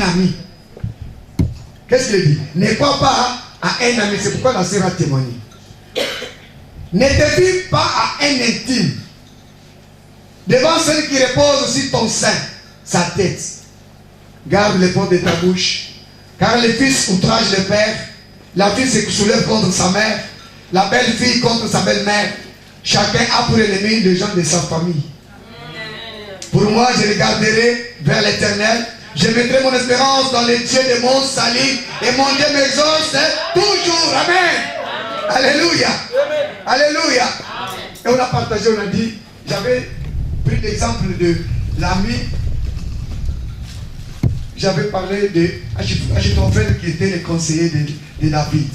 ami. Qu'est-ce qu'il dit? Ne crois pas à un ami. C'est pourquoi la sœur a témoigné. Ne te fie pas à un intime. Devant celui qui repose sur ton sein, sa tête. Garde les portes de ta bouche. Car le fils outrage le père. La fille se soulève contre sa mère. La belle fille contre sa belle-mère. Chacun a pour ennemi les gens de sa famille. Pour moi, je regarderai vers l'Éternel. Je mettrai mon espérance dans les dieux de mon salut. Et mon Dieu m'exauce toujours. Amen. Alléluia. Alléluia. Et on a partagé, on a dit, j'avais pris l'exemple de l'ami. J'avais parlé de Achitophel qui était le conseiller de David.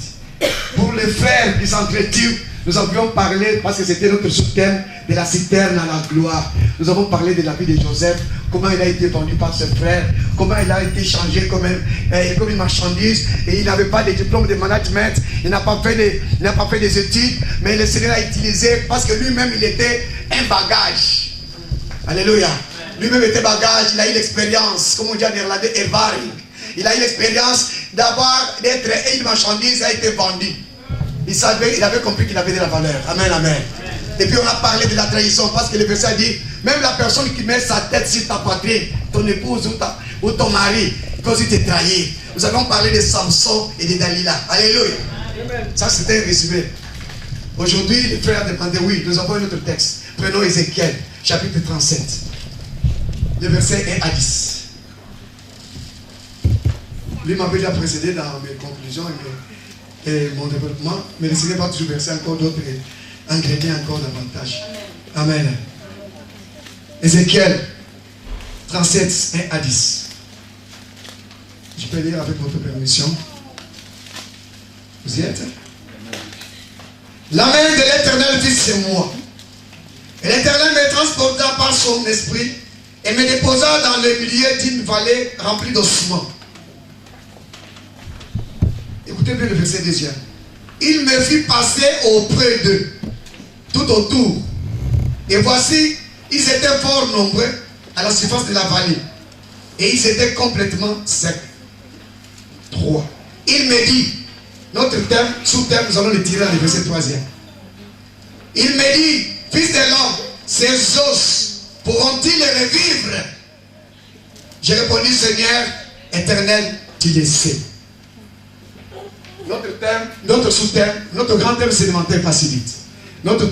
Pour les frères qui s'entretuent, nous avions parlé, parce que c'était notre sous-thème, de la citerne à la gloire. Nous avons parlé de la vie de Joseph, comment il a été vendu par ses frères, comment il a été changé comme une marchandise, et il n'avait pas de diplôme de management, il n'a pas fait des études, mais le Seigneur l'a utilisé parce que lui-même il était un bagage. Alléluia. Lui-même était bagage, il a eu l'expérience, comme on dit en néerlandais, ervaring. Il a eu l'expérience d'être une marchandise, a été vendue. Il avait compris qu'il avait de la valeur. Amen, amen. Et puis on a parlé de la trahison, parce que le verset a dit, même la personne qui met sa tête sur ta poitrine, ton épouse ou ton mari, il peut aussi te trahir. Nous avons parlé de Samson et de Dalila. Alléluia. Ça c'était un résumé. Aujourd'hui, les frères demandaient, oui, nous avons un autre texte. Prenons Ézéchiel, chapitre 37. Le verset 1 à 10. Lui m'avait déjà précédé dans mes conclusions et mon développement, mais le Seigneur va toujours verser encore d'autres ingrédients encore davantage. Amen. Ézéchiel 37, 1 à 10. Je peux lire avec votre permission. Vous y êtes? La main de l'Éternel fut sur moi. Et l'Éternel me transporta par son esprit et me déposa dans le milieu d'une vallée remplie d'ossements. Écoutez bien le verset 2. Il me fit passer auprès d'eux, tout autour. Et voici, ils étaient fort nombreux à la surface de la vallée. Et ils étaient complètement secs. 3. Il me dit, notre thème, sous-thème, nous allons le tirer dans le verset 3. Il me dit, fils de l'homme, ces os pourront-ils revivre? J'ai répondu, Seigneur éternel, tu le sais. Notre thème, notre sous-thème, notre grand thème sédimentaire facilite. Notre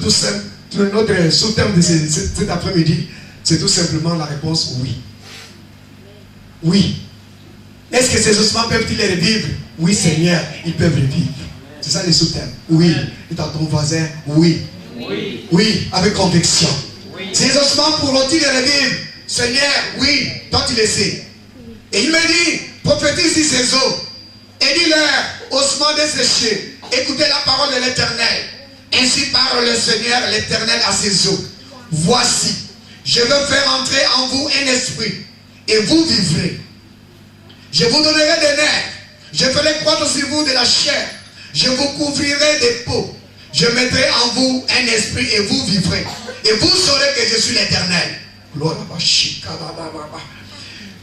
sous-thème de cet après-midi, c'est tout simplement la réponse oui. Oui. Est-ce que ces ossements peuvent-ils les revivre? Oui, Seigneur, ils peuvent revivre. C'est ça le sous-thème. Oui. Et dans ton voisin, oui. Oui. Oui, avec conviction. Oui. Ces ossements pourront-ils les revivre? Seigneur, oui, toi tu le sais. Et il me dit, prophétise sur ces eaux. Et dis-leur, ossements desséchés, écoutez la parole de l'Éternel. Ainsi parle le Seigneur, l'Éternel à ses eaux. Voici, je veux faire entrer en vous un esprit, et vous vivrez. Je vous donnerai des nerfs, je ferai croître sur vous de la chair, je vous couvrirai des peaux, je mettrai en vous un esprit, et vous vivrez. Et vous saurez que je suis l'Éternel.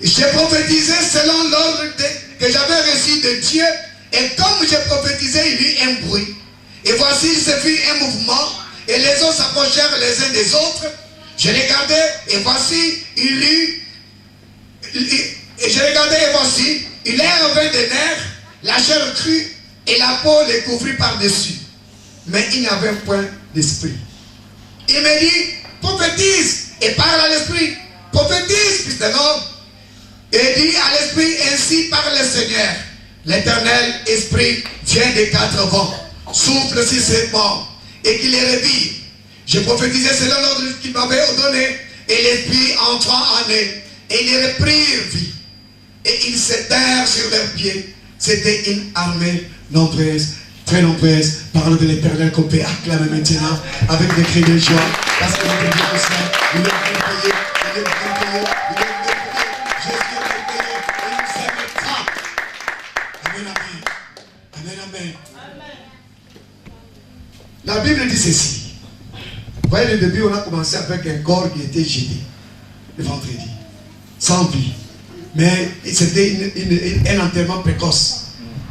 J'ai prophétisé selon l'ordre que j'avais reçu de Dieu. Et comme j'ai prophétisé, il y eut un bruit. Et voici, il se fit un mouvement. Et les os s'approchèrent les uns des autres. Je regardais, et voici, je regardais, et voici, il avait des nerfs, la chair crue, et la peau les couvrit par-dessus. Mais il n'y avait point d'esprit. Il me dit, prophétise, et parle à l'esprit. Prophétise, fils de l'homme. Et dit à l'esprit, ainsi parle le Seigneur. L'Éternel esprit vient des 4 vents, souffle sur ces morts, et qu'il les revive. Je prophétisais selon l'ordre qu'il m'avait donné, et l'esprit entra en eux, et ils les reprirent vie. Et ils s'étèrent sur leurs pieds. C'était une armée nombreuse, très nombreuse. Parole de l'Éternel qu'on peut acclamer maintenant avec des cris de joie. Parce que notre Dieu est saint, il est bien payé, il est bien payé, il est bien payé. Jésus est payé, et il nous aimera. Amen, amen. Amen, amen. La Bible dit ceci. Vous voyez, le début, on a commencé avec un corps qui était jeté le vendredi, sans vie. Mais c'était un enterrement précoce.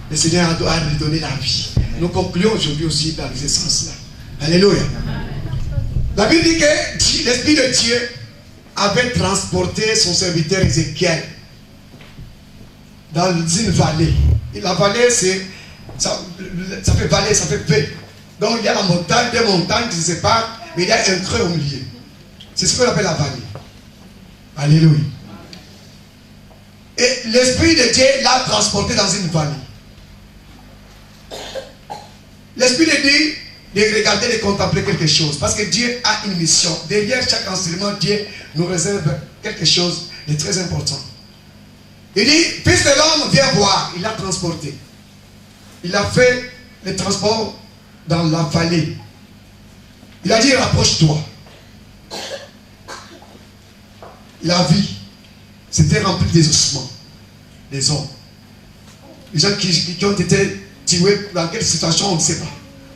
Le Seigneur a lui donné la vie. Nous concluons aujourd'hui aussi dans ce sens-là. Alléluia. La Bible dit que l'Esprit de Dieu avait transporté son serviteur Ézéchiel dans une vallée. Et la vallée, ça fait vallée, ça fait paix. Donc il y a la montagne, des montagnes qui se séparent, mais il y a un creux au milieu. C'est ce qu'on appelle la vallée. Alléluia. Et l'Esprit de Dieu l'a transporté dans une vallée. L'Esprit de Dieu de regarder, de contempler quelque chose. Parce que Dieu a une mission. Derrière chaque enseignement, Dieu nous réserve quelque chose de très important. Il dit, fils de l'homme, viens voir. Il l'a transporté. Il a fait le transport dans la vallée. Il a dit, rapproche-toi. Il a vu. C'était rempli des ossements. Des hommes. Les gens qui ont été tués, dans quelle situation, on ne sait pas.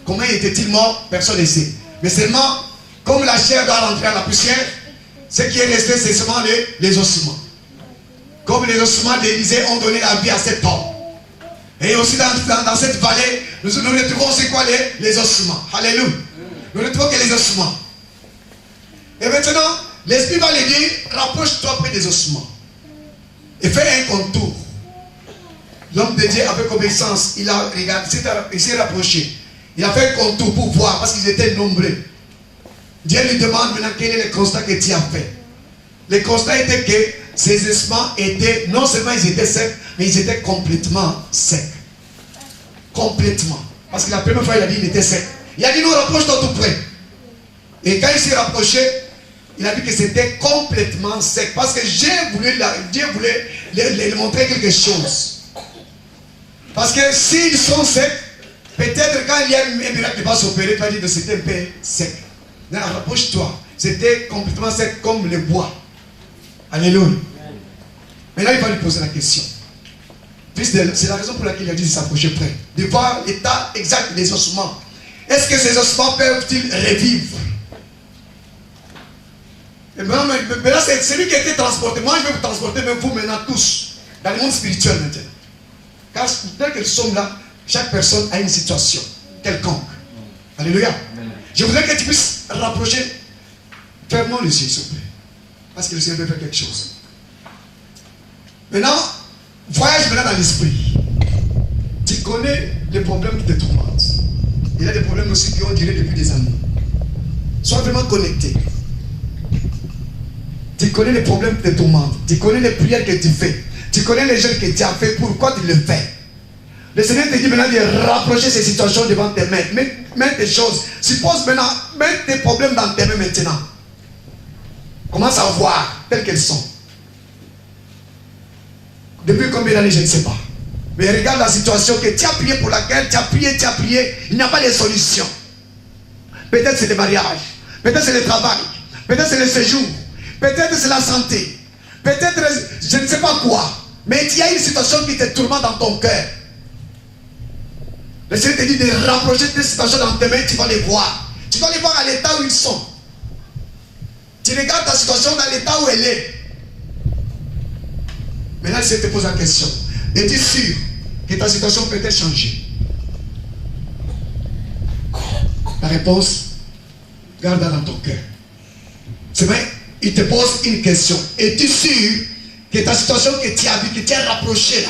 Comment était-il mort? Personne ne sait. Mais seulement, comme la chair doit rentrer à la poussière, ce qui est resté, c'est seulement les ossements. Comme les ossements d'Élisée ont donné la vie à cet homme. Et aussi dans cette vallée, nous retrouvons c'est quoi les ossements. Alléluia. Nous ne retrouvons que les ossements. Et maintenant, l'Esprit va lui dire, rapproche-toi près des ossements. Et fais un contour. L'homme de Dieu, avec obéissance, il a regardé, il s'est rapproché. Il a fait un contour pour voir, parce qu'ils étaient nombreux. Dieu lui demande maintenant quel est le constat que tu as fait. Le constat était que ces ossements étaient, non seulement ils étaient secs, mais ils étaient complètement secs. Complètement. Parce que la première fois, il a dit qu'il était sec. Il a dit, nous rapproche-toi tout près. Et quand il s'est rapproché, il a dit que c'était complètement sec. Parce que Dieu voulait lui montrer quelque chose. Parce que s'ils sont secs, peut-être quand il y a un miracle qui va s'opérer, tu vas dire que c'était un peu sec. Non, rapproche-toi. C'était complètement sec comme le bois. Alléluia. Maintenant, il va lui poser la question. C'est la raison pour laquelle il a dit de s'approcher près. De voir l'état exact des ossements. Est-ce que ces ossements peuvent-ils revivre? Et maintenant, c'est lui qui a été transporté. Moi, je vais vous transporter, même vous maintenant tous, dans le monde spirituel maintenant. Car tel que nous sommes là, chaque personne a une situation quelconque. Alléluia. Je voudrais que tu puisses rapprocher. Fermons les yeux, s'il vous plaît. Parce que le Seigneur veut faire quelque chose. Maintenant, voyage maintenant dans l'esprit. Tu connais les problèmes qui te tourmentent. Il y a des problèmes aussi qui ont duré depuis des années. Sois vraiment connecté. Tu connais les problèmes qui te tourmentent. Tu connais les prières que tu fais. Tu connais les jeûnes que tu as fait. Pourquoi tu le fais? Le Seigneur te dit maintenant de rapprocher ces situations devant tes mains. Mets tes choses. Suppose maintenant, mets tes problèmes dans tes mains maintenant. Commence à voir telles qu'elles sont. Depuis combien d'années, je ne sais pas. Mais regarde la situation que tu as prié, pour laquelle tu as prié, il n'y a pas de solution. Peut-être c'est le mariage, peut-être c'est le travail, peut-être c'est le séjour, peut-être c'est la santé, peut-être je ne sais pas quoi. Mais il y a une situation qui te tourmente dans ton cœur. Le Seigneur te dit de rapprocher tes situations dans tes mains, tu vas les voir. Tu vas les voir à l'état où ils sont. Tu regardes ta situation dans l'état où elle est. Maintenant, je te pose la question. Es-tu sûr que ta situation peut-être changer? La réponse, garde-la dans ton cœur. C'est vrai, il te pose une question. Es-tu sûr que ta situation que tu as vue, que tu as rapprochée là,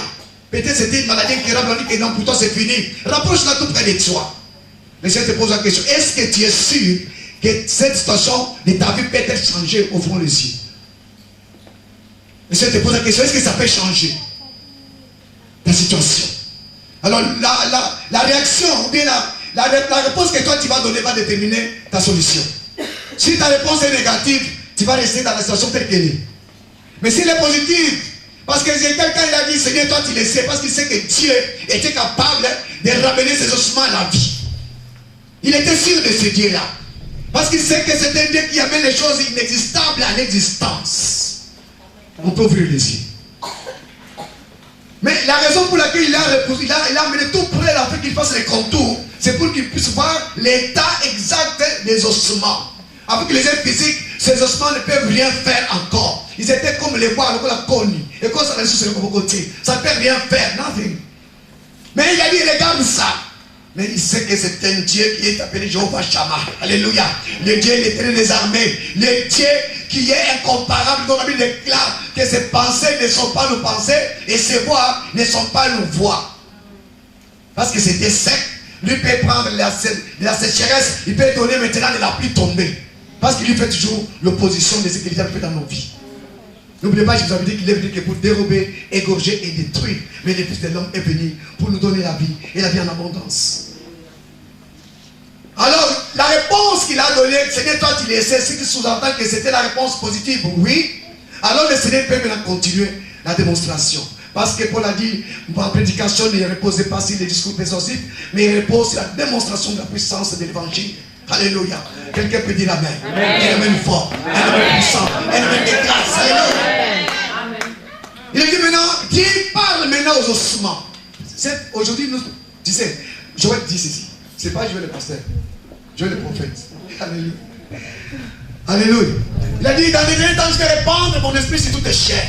peut-être c'était une maladie incurable, on dit que non, pour toi c'est fini. Rapproche-la tout près de toi. Le Seigneur te pose la question. Est-ce que tu es sûr que cette situation de ta vie peut être changée au fond des yeux? Le Seigneur te pose la question. Est-ce que ça peut changer ta situation? Alors la réaction ou bien la réponse que toi tu vas donner va déterminer ta solution. Si ta réponse est négative, tu vas rester dans la situation telle qu'elle est. Mais si elle est positive, parce que quelqu'un il a dit Seigneur, toi tu le sais, parce qu'il sait que Dieu était capable de ramener ses ossements à la vie. Il était sûr de ce Dieu-là. Parce qu'il sait que c'est un Dieu qui amène les choses inexistables à l'existence. On peut ouvrir les yeux. Mais la raison pour laquelle il a amené tout près afin qu'il fasse les contours, c'est pour qu'il puisse voir l'état exact des ossements. Afin que les êtres physiques ces ossements ne peuvent rien faire encore. Ils étaient comme les bois, comme la conne. Et quand ça reste sur le côté, ça ne peut rien faire, nothing. Mais il a dit, regarde ça. Mais il sait que c'est un Dieu qui est appelé Jéhovah Shammah. Alléluia. Le Dieu, l'Éternel des armées. Le Dieu qui est incomparable, dont la Bible déclare que ses pensées ne sont pas nos pensées et ses voix ne sont pas nos voix. Parce que c'était sec. Lui peut prendre de la sécheresse, il peut donner maintenant de la pluie tomber. Parce qu'il lui fait toujours l'opposition de ce qu'il a fait dans nos vies. N'oubliez pas, je vous avais dit qu'il est venu que pour dérober, égorger et détruire. Mais le Fils de l'homme est venu pour nous donner la vie et la vie en abondance. Alors, la réponse qu'il a donnée, Seigneur, toi tu le sais, ce qui sous-entend que c'était la réponse positive, oui. Alors le Seigneur peut maintenant continuer la démonstration. Parce que Paul a dit, ma prédication ne repose pas sur les discours persuasifs, mais il repose sur la démonstration de la puissance de l'évangile. Alléluia. Quelqu'un peut dire Amen. Un Amen fort, un Amen puissant, un Amen de grâce. Alléluia. Il a dit maintenant, Dieu parle maintenant aux ossements. Aujourd'hui, nous, tu sais, j'aurais dit ceci. C'est pas Joël le pasteur, Joël le prophète. Alléluia. Alléluia. Il a dit, dans les derniers temps, je vais répandre mon esprit sur toutes les chairs.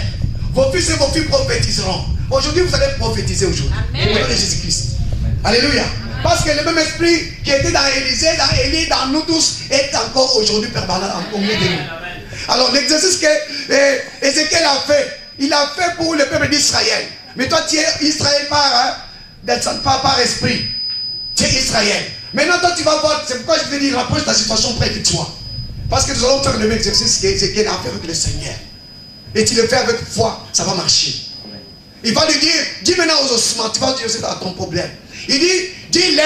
Vos fils et vos filles prophétiseront. Aujourd'hui, vous allez prophétiser aujourd'hui. Au nom de Jésus-Christ. Alléluia. Parce que le même esprit qui était dans Élisée, dans Élie, dans nous tous, est encore aujourd'hui permanent au milieu de nous. Alors, l'exercice que Ézéchiel a fait, il a fait pour le peuple d'Israël. Mais toi, tu es Israël par esprit. Tu es Israël. Maintenant, toi, tu vas voir, c'est pourquoi je te dis, rapproche ta situation près de toi. Parce que nous allons faire le même exercice qu'Ézéchiel a fait avec le Seigneur. Et tu le fais avec foi, ça va marcher. Il va lui dire, dis maintenant aux ossements, tu vas dire c'est ton problème. Il dit, dis-leur,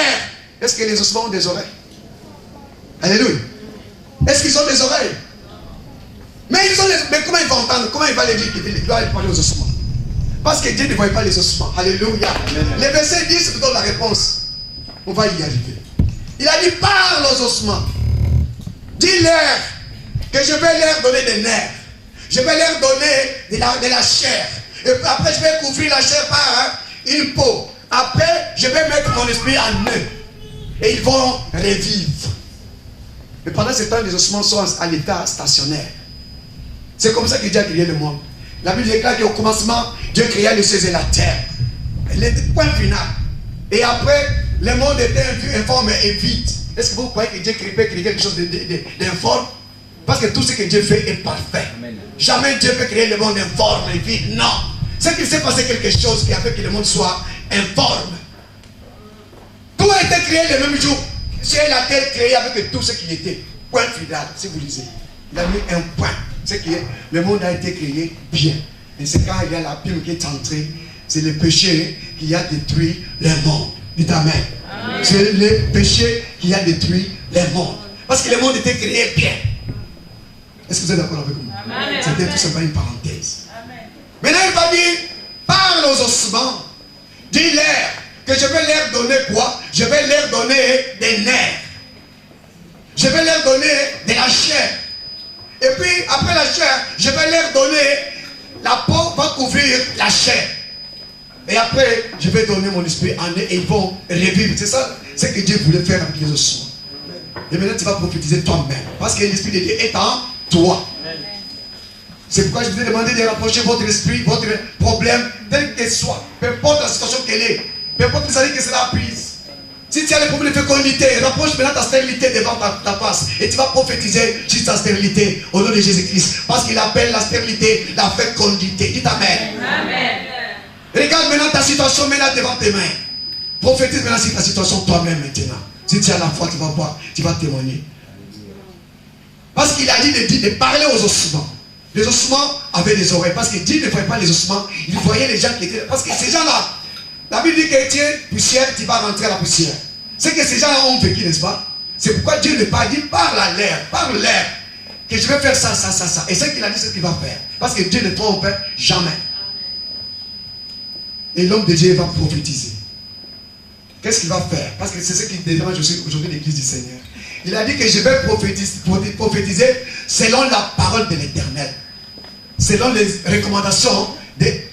est-ce que les ossements ont des oreilles? Alléluia. Est-ce qu'ils ont des oreilles? Mais comment ils vont entendre? Comment il va les dire qu'il doit parler aux ossements? Parce que Dieu ne voit pas les ossements. Alléluia. Le verset 10 nous donne la réponse. On va y arriver. Il a dit, parle aux ossements. Dis-leur que je vais leur donner des nerfs. Je vais leur donner de la chair. Et après, je vais couvrir la chair par une peau. Après, je vais mettre mon esprit en eux. Et ils vont revivre. Mais pendant ce temps, les ossements sont à l'état stationnaire. C'est comme ça que Dieu a créé le monde. La Bible déclare qu'au commencement, Dieu créa les cieux et la terre. Le point final. Et après, le monde était informe et vide. Est-ce que vous croyez que Dieu peut créer quelque chose d'informe? Parce que tout ce que Dieu fait est parfait. Amen. Jamais Dieu peut créer le monde informe et vide. Non. C'est qu'il s'est passé quelque chose qui a fait que le monde soit informe. Tout a été créé le même jour. C'est la terre créée avec tout ce qui était. Point final, si vous lisez. Il a mis un point. C'est que le monde a été créé bien. Et c'est quand il y a la Bible qui est entrée, c'est le péché qui a détruit le monde. Dites Amen. Amen. C'est le péché qui a détruit le monde. Parce que le monde était créé bien. Est-ce que vous êtes d'accord avec moi? C'était tout simplement une parenthèse. Amen. Maintenant il va dire, parle aux ossements. Dis-leur que je vais leur donner quoi? Je vais leur donner des nerfs. Je vais leur donner de la chair. Et puis après la chair, je vais leur donner, la peau va couvrir la chair. Et après, je vais donner mon esprit en eux et ils vont revivre. C'est ça, c'est que Dieu voulait faire avec les ossements. Et maintenant tu vas prophétiser toi-même. Parce que l'esprit de Dieu est en toi. C'est pourquoi je vous ai demandé de rapprocher votre esprit, votre problème, tel qu'il soit. Peu importe la situation qu'elle est. Peu importe les années que cela a prise. Si tu as le problème de fécondité, rapproche maintenant ta stérilité devant ta face. Et tu vas prophétiser sur ta stérilité au nom de Jésus-Christ. Parce qu'il appelle la stérilité la fécondité. Dites Amen. Amen. Regarde maintenant ta situation maintenant devant tes mains. Prophétise maintenant sur ta situation toi-même maintenant. Si tu as la foi, tu vas voir, tu vas témoigner. Parce qu'il a dit de parler aux ossements. Les ossements avaient des oreilles. Parce que Dieu ne voyait pas les ossements. Il voyait les gens qui étaient... Parce que ces gens-là, la Bible dit que tu es poussière, tu vas rentrer à la poussière. C'est que ces gens-là ont vécu, n'est-ce pas? C'est pourquoi Dieu ne parle, dit parle à l'air, parle-leur. Que je vais faire ça, ça, ça, ça. Et ce qu'il a dit, c'est ce qu'il va faire. Parce que Dieu ne trompe jamais. Et l'homme de Dieu va prophétiser. Qu'est-ce qu'il va faire? Parce que c'est ce qu'il demande aujourd'hui l'église du Seigneur. Il a dit que je vais prophétiser selon la parole de l'Éternel. Selon les recommandations,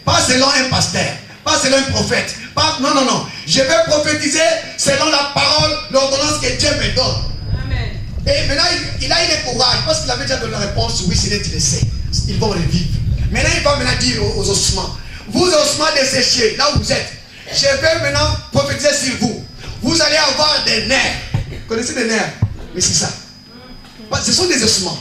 pas selon un pasteur, pas selon un prophète. Non, non, non. Je vais prophétiser selon la parole, l'ordonnance que Dieu me donne. Amen. Et maintenant, il a eu le courage, parce qu'il avait déjà donné la réponse, oui, c'est intéressé. Ils vont revivre. Maintenant, il va dire aux ossements, vous ossements desséchés, là où vous êtes, je vais maintenant prophétiser sur vous. Vous allez avoir des nerfs. Vous connaissez des nerfs? Mais c'est ça. Ce sont des ossements.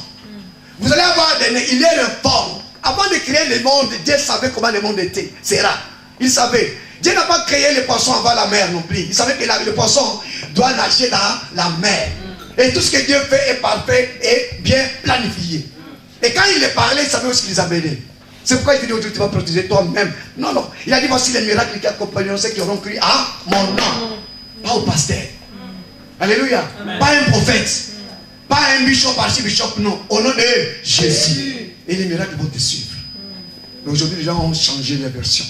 Vous allez avoir des nerfs. Il est le forme. Avant de créer le monde, Dieu savait comment le monde était. C'est rare. Il savait. Dieu n'a pas créé les poissons avant la mer non plus. Il savait que le poisson doit nager dans la mer. Et tout ce que Dieu fait est parfait et bien planifié. Et quand il les parlait, il savait où il les amenait. C'est pourquoi il dit aujourd'hui tu vas protéger toi-même. Non, non. Il a dit voici les miracles qui accompagneront ceux qui auront cru à mon nom. Pas au pasteur. Alléluia. Amen. Pas un prophète. Pas un bishop, archibishop, non. Au nom de Jésus. Et les miracles vont te suivre. Mais aujourd'hui, les gens ont changé leur version.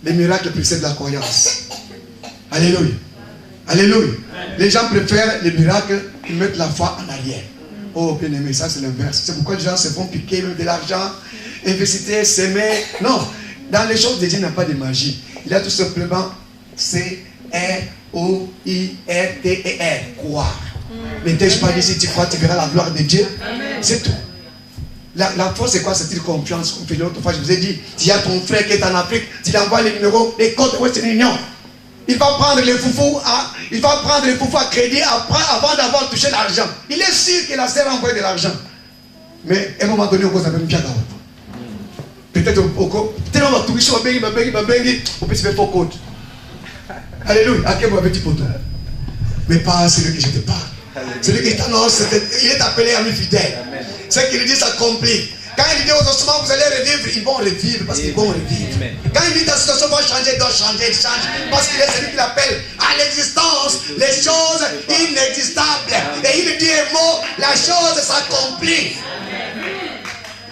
Les miracles précèdent la croyance. Alléluia. Alléluia. Les gens préfèrent les miracles qui mettent la foi en arrière. Oh, bien aimé, ça c'est l'inverse. C'est pourquoi les gens se font piquer même de l'argent, investir, s'aimer. Non, dans les choses de Dieu, il n'y a pas de magie. Il a tout simplement C-R-O-I-R-T-E-R. Croire. Mais t'ai-je pas dit, si tu crois, tu verras la gloire de Dieu. C'est tout. La foi, c'est quoi? C'est-il confiance? Comme l'autre fois, je vous ai dit, s'il y a ton frère qui est en Afrique, tu lui envoies les numéros, les codes de Western Union. Il va prendre les foufous à crédit avant d'avoir touché l'argent. Il est sûr que la sœur va envoyer de l'argent. Mais à un moment donné, on va même bien. Peut-être on va toucher, on va peut se faire faux code. Alléluia. À quel moment dit pour toi? Mais pas celui que je te parle. Celui qui t'annonce, il est appelé ami fidèle. Ce qu'il dit s'accomplit. Quand il dit aux ossements, vous allez revivre, ils vont revivre parce qu'ils vont revivre. Quand il dit ta situation va changer, il doit changer, il change. Parce qu'il est celui qui appelle à l'existence les choses inexistables. Et il dit un mot, la chose s'accomplit.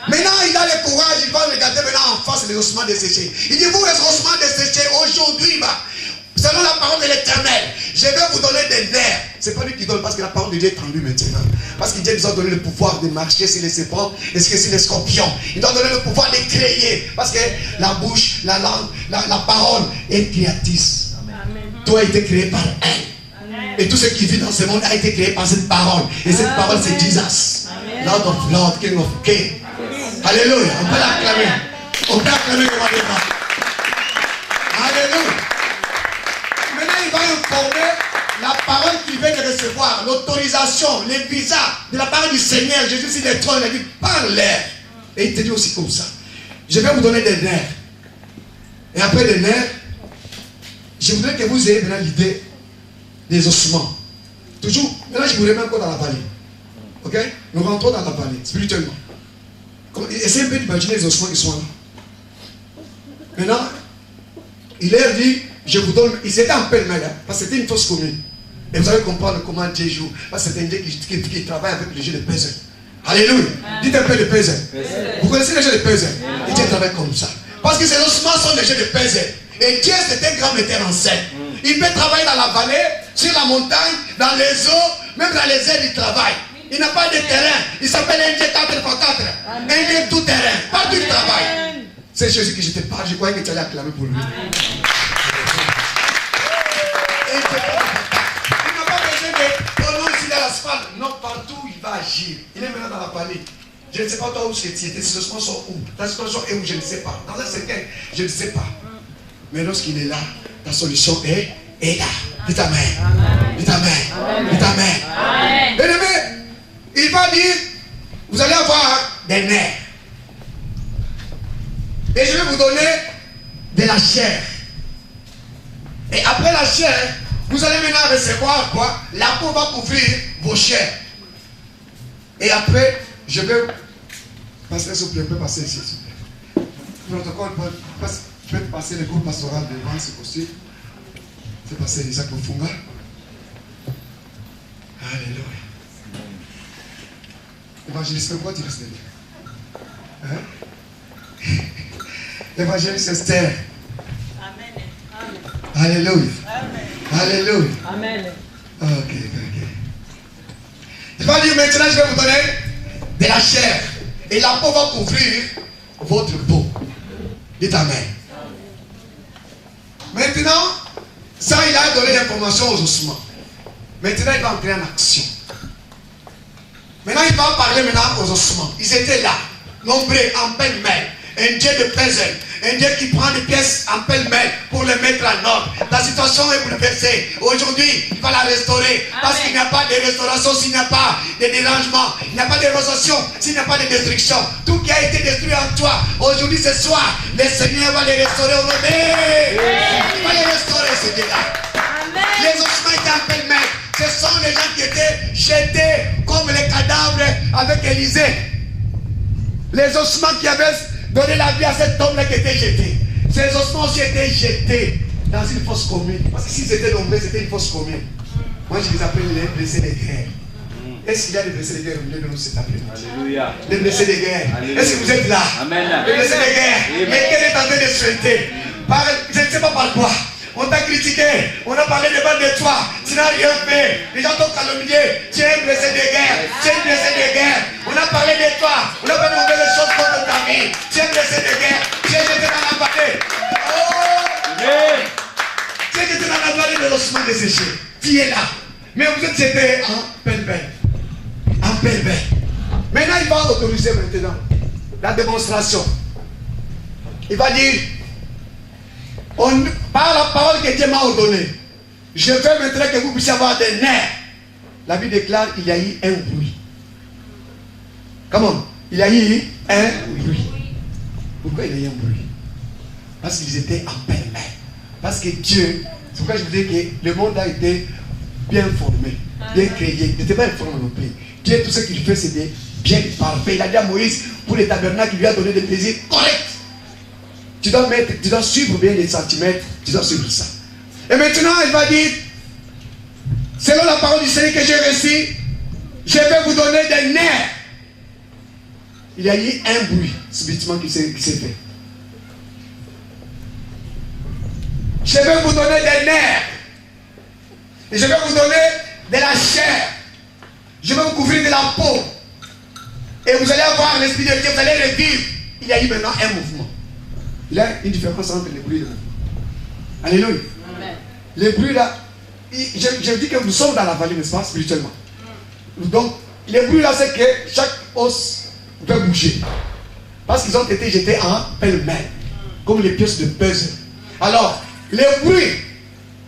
Maintenant, il a le courage, il va regarder maintenant en face les ossements desséchés. Il dit, vous les ossements desséchés, aujourd'hui, selon la parole de l'Éternel, je vais vous donner des nerfs. Ce n'est pas lui qui donne parce que la parole de Dieu est en lui maintenant. Parce que Dieu nous a donné le pouvoir de marcher sur les serpents et sur les scorpions. Il nous a donné le pouvoir de créer. Parce que la bouche, la langue, la parole est créatrice. Tout a été créé par elle. Amen. Et tout ce qui vit dans ce monde a été créé par cette parole. Et cette parole, c'est Jesus. Lord of Lord, King of King. Alléluia. On peut l'acclamer. On peut acclamer le roi des rois. Alléluia. Maintenant, il va informer la parole qu'il vient de recevoir, l'autorisation, les visas de la parole du Seigneur. Jésus sur les trônes, il a dit, parle-leur. Et il te dit aussi comme ça. Je vais vous donner des nerfs. Et après les nerfs, je voudrais que vous ayez maintenant l'idée des ossements. Toujours, maintenant je vous remets encore dans la vallée. Ok? Nous rentrons dans la vallée, spirituellement. Essayez un peu d'imaginer les ossements qui sont là. Maintenant, il leur dit, je vous donne, ils étaient en pêle-mêle, hein, parce que c'était une fausse commune. Et vous allez comprendre comment Dieu joue. Parce que c'est un Dieu qui travaille avec le jeu de puzzle. Alléluia. Dites un peu de puzzle. Vous connaissez le jeu de puzzle? Et Dieu travaille comme ça. Parce que ces ossements sont des jeux de puzzle. Et Dieu, c'est un grand metteur en scène. Il peut travailler dans la vallée, sur la montagne, dans les eaux, même dans les airs, il travaille. Il n'a pas de terrain. Il s'appelle un Dieu 4x4. Un Dieu tout terrain. Partout il travaille. C'est Jésus que je te parle. Je croyais que tu allais acclamer pour lui. Il n'a pas besoin de prononcer ici dans l'asphalte. Non, partout il va agir. Il est maintenant dans la vallée. Je ne sais pas toi où tu étais. Ces ossements sont où? Ta situation est où? Je ne sais pas. Dans un certain, je ne sais pas. Mais lorsqu'il est là, ta solution est là. Dites Amen. Dites Amen. Dites Amen. Bien aimé, il va dire, vous allez avoir des nerfs. Et je vais vous donner de la chair. Et après la chair, vous allez maintenant recevoir quoi? La peau va couvrir vos chairs. Et après, je vais passer, s'il vous plaît, passer ici, s'il vous plaît. Protocole, je vais passer le groupe pastoral devant, si possible. Je vais passer Isaac Ofunga. Alléluia. Évangéliste, pourquoi tu restes là? Hein? Évangéliste Esther. Amen. Alléluia. Amen. Alléluia. Amen. Ok. Il va dire maintenant, je vais vous donner de la chair. Et la peau va couvrir votre peau. Dites Amen. Maintenant, ça, il a donné l'information aux ossements. Maintenant, il va entrer en action. il va parler maintenant aux ossements. Ils étaient là, nombreux, en pêle-mêle. Un Dieu de puzzle, un Dieu qui prend des pièces en pêle-mêle pour les mettre en ordre. La situation est bouleversée. Aujourd'hui, il va la restaurer. Parce qu'il n'y a pas de restauration s'il n'y a pas de dérangement. Il n'y a pas de restauration s'il n'y a pas de destruction. Tout qui a été détruit en toi, aujourd'hui, ce soir, le Seigneur va les restaurer aujourd'hui. Il va les restaurer, ce Dieu-là. Les ossements étaient en pêle-mêle. Ce sont les gens qui étaient jetés comme les cadavres avec Élisée. Les ossements qui avaient donné la vie à cet homme-là qui était jeté. Ces ossements aussi étaient jetés dans une fosse commune. Parce que s'ils étaient nombreux, c'était une fosse commune. Moi, je les appelle les blessés de guerre. Est-ce qu'il y a des blessés de guerre au milieu de nous cet après-midi? Alléluia. Les blessés de guerre. Est-ce que vous êtes là? Amen. Les blessés de guerre. Mais quel est en train de souhaiter? Je ne sais pas par quoi. On t'a critiqué, on a parlé devant de toi, tu n'as rien fait. Les gens t'ont calomnié, tu es un blessé de guerre, tu es un blessé de guerre. On a parlé de toi, on a fait de mauvaises choses contre ta vie. Tu es un blessé de guerre, tu es jeté dans la vallée. Oh! Tu es jeté dans la vallée de l'ossement desséché. Tu es là. Mais vous êtes jeté en pêle-mêle. En pêle-mêle. Maintenant, il va autoriser maintenant la démonstration. Il va dire, par la parole que Dieu m'a ordonnée, je veux maintenant que vous puissiez avoir des nerfs. La Bible déclare qu'il y a eu un bruit. Comment? Il y a eu un bruit. Pourquoi il y a eu un bruit? Parce qu'ils étaient en pêle-mêle. Parce que Dieu, c'est pourquoi je vous dis que le monde a été bien formé, bien créé. Il n'était pas informé non plus. Dieu, tout ce qu'il fait, c'est bien parfait. Il a dit à Moïse, pour les tabernacles, il lui a donné des plaisirs corrects. Tu dois suivre bien les centimètres, tu dois suivre ça. Et maintenant, il va dire, selon la parole du Seigneur que j'ai reçue, je vais vous donner des nerfs. Il y a eu un bruit, subitement, qui s'est fait. Je vais vous donner des nerfs. Et je vais vous donner de la chair. Je vais vous couvrir de la peau. Et vous allez avoir l'Esprit de Dieu, vous allez revivre. Il y a eu maintenant un mouvement. Il y a une différence entre les bruits et le mouvement. Alléluia. Amen. Les bruits là, je dis que nous sommes dans la vallée, n'est-ce pas, spirituellement. Donc, les bruits là, c'est que chaque os peut bouger. Parce qu'ils ont été jetés en pêle-mêle, comme les pièces de puzzle. Alors, les bruits,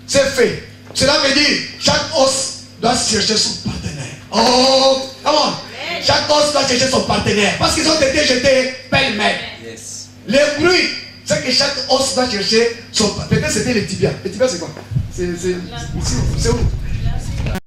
c'est fait. Cela veut dire, chaque os doit chercher son partenaire. Oh, comment? Chaque os doit chercher son partenaire. Parce qu'ils ont été jetés pêle-mêle. Yes. Les bruits, c'est que chaque os doit chercher son partenaire. Peut-être c'était les tibias. Les tibias, c'est quoi? C'est où?